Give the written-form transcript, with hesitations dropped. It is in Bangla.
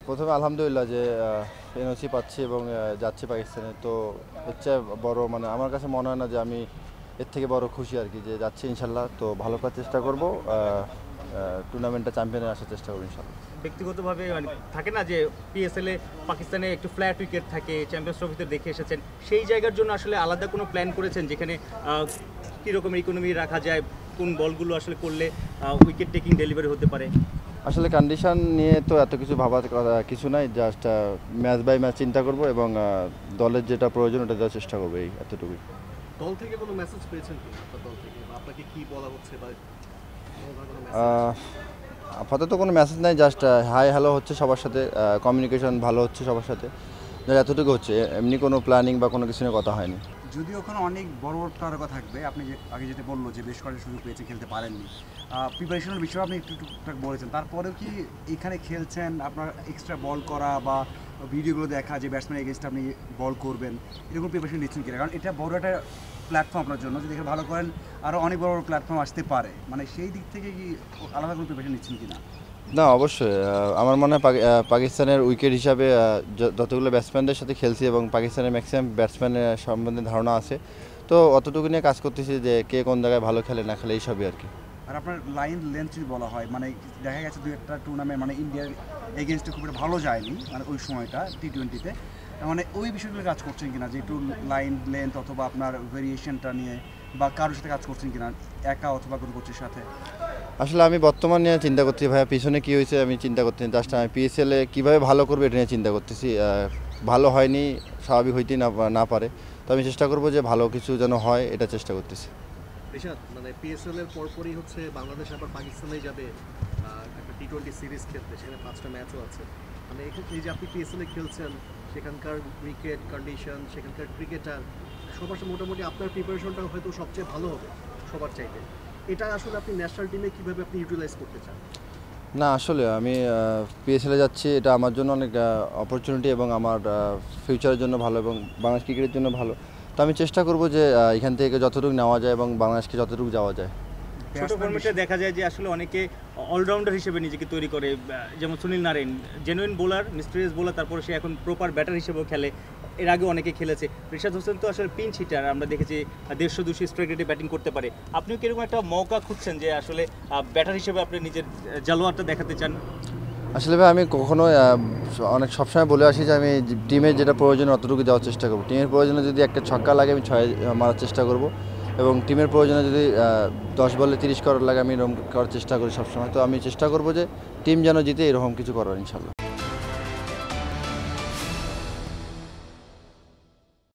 প্রথমে আলহামদুলিল্লাহ যে এনওসি পাচ্ছি এবং যাচ্ছি পাকিস্তানে। তো এর চেয়ে বড় মানে আমার কাছে মনে হয় না যে আমি এর থেকে বড় খুশি আর কি, যে যাচ্ছি ইনশাল্লাহ। তো ভালো করার চেষ্টা করব, টুর্নামেন্টটা চ্যাম্পিয়নে আসার চেষ্টা করব ইনশাল্লাহ। ব্যক্তিগতভাবে মানে থাকে না যে পিএসএল এ পাকিস্তানে একটু ফ্ল্যাট উইকেট থাকে, চ্যাম্পিয়ন্স ট্রফিতে দেখে এসেছেন, সেই জায়গার জন্য আসলে আলাদা কোনো প্ল্যান করেছেন যেখানে কীরকম ইকোনমি রাখা যায়, কোন বলগুলো আসলে করলে উইকেট টেকিং ডেলিভারি হতে পারে? আসলে কন্ডিশন নিয়ে তো এত কিছু ভাবার কিছু নাই, জাস্ট ম্যাচ বাই ম্যাচ চিন্তা করব এবং দলের যেটা প্রয়োজন ওটা দেওয়ার চেষ্টা করবো, এই এতটুকুই। দল থেকে কোনো মেসেজ পেয়েছেন কি আপনার দল থেকে, বা আপনাকে কি বলা হচ্ছে বা আপাতত কোনো মেসেজ নাই, জাস্ট হাই হ্যালো হচ্ছে সবার সাথে, কমিউনিকেশন ভালো হচ্ছে সবার সাথে, এতটুকু হচ্ছে। এমনি কোনো প্ল্যানিং বা কোনো কিছু নিয়ে কথা হয়নি। যদিও ওখানে অনেক বড় বড় তারকা থাকবে, আপনি যে আগে যেটা বললো যে বেশ কয়েকটা সুযোগ পেয়েছে, খেলতে পারেননি, প্রিপারেশনের বিষয়ে আপনি একটু টুকটাক বলেছেন, তারপরেও কি এখানে খেলছেন আপনার এক্সট্রা বল করা বা ভিডিওগুলো দেখা যে ব্যাটসম্যান এগেনস্টে আপনি বল করবেন, এরকম প্রিপারেশন নিচ্ছেন কিনা? কারণ এটা বড় একটা প্ল্যাটফর্ম আপনার জন্য, যদি এখানে ভালো করেন আরও অনেক বড় বড় প্ল্যাটফর্ম আসতে পারে, মানে সেই দিক থেকে কি আলাদা কোনো প্রিপারেশন নিচ্ছেন কিনা? না, অবশ্যই আমার মনে হয় পাকিস্তানের উইকেট হিসাবে যতগুলো ব্যাটসম্যানদের সাথে খেলছি এবং পাকিস্তানের ম্যাক্সিমাম ব্যাটসম্যানের সম্বন্ধে ধারণা আছে, তো অতটুকু নিয়ে কাজ করতেছি যে কে কোন জায়গায় ভালো খেলে না খেলে এইসবই আর কি। আর আপনার লাইন লেন্থ যদি বলা হয়, মানে দেখা গেছে দু একটা টুর্নামেন্ট মানে ইন্ডিয়ার এগেনস্টে খুব একটা ভালো যায়নি, মানে ওই সময়টা টি-20-তে, মানে ওই বিষয়গুলো কাজ করছেন কিনা, যে একটু লাইন লেন্থ অথবা আপনার ভেরিয়েশনটা নিয়ে, বা কারোর সাথে কাজ করছেন কিনা, একা অথবা কোনো কোচের সাথে? আসলে আমি বর্তমান নিয়ে চিন্তা করছি ভাইয়া, পিছনে কী হয়েছে আমি চিন্তা করতেছি, জাস্ট আমি পিএসএলে কীভাবে ভালো করবো এটা নিয়ে চিন্তা করতেছি। ভালো হয়নি, স্বাভাবিক হইতেই না পারে, তো আমি চেষ্টা করবো যে ভালো কিছু যেন হয়, এটা চেষ্টা করতেছি। রিশাদ, মানে পিএসএল এর পরপরই হচ্ছে বাংলাদেশ আবার পাকিস্তানে যাবে একটা টি-20 সিরিজ খেলতে, সেখানে 5টা ম্যাচও আছে। মানে এই যে আপনি পিএসএল এ খেলছেন, সেখানকার উইকেট কন্ডিশন, সেখানকার ক্রিকেটার সবার সাথে মোটামুটি আপনার প্রিপারেশনটা হয়তো সবচেয়ে ভালো হবে সবার চাইতে। এটা আসলে আপনি ন্যাশনাল টিমে কীভাবে আপনি ইউটিলাইজ করতে চান? না, আসলে আমি পিএসএলে যাচ্ছি, এটা আমার জন্য অনেক অপরচুনিটি এবং আমার ফিউচারের জন্য ভালো এবং বাংলাদেশ ক্রিকেটের জন্য ভালো। তো আমি চেষ্টা করব যে এখান থেকে যতটুকু নেওয়া যায় এবং বাংলাদেশকে যতটুকু যাওয়া যায়। ছোট ফর্মেটে দেখা যায় যে আসলে অনেকে অলরাউন্ডার হিসেবে নিজেকে তৈরি করে, যেমন Sunil Narayan genuine bowler, mysterious bowler, তারপরে সে এখন প্রপার ব্যাটার হিসেবেও খেলে, এর আগে অনেকে খেলেছে। রিশাদ হোসেন তো আসলে পিঞ্চ হিটার, আমরা দেখেছি 150-200 স্ট্রাইক রেটে ব্যাটিং করতে পারে। আপনিও কিরকম একটা মৌকা খুঁজছেন যে আসলে ব্যাটার হিসেবে আপনি নিজের জালোয়ারটা দেখাতে চান? আসলে ভাই আমি কখনো অনেক সবসময় বলে আসি যে আমি টিমের যেটা প্রয়োজন অতটুকু দেওয়ার চেষ্টা করব। টিমের প্রয়োজনে যদি একটা ছক্কা লাগে আমি 6 মারার চেষ্টা করব এবং টিমের প্রয়োজনে যদি 10 বলে 30 করার লাগে আমি এরকম করার চেষ্টা করি সবসময়। তো আমি চেষ্টা করব যে টিম যেন জিতে, এরকম কিছু করার ইনশাল্লাহ।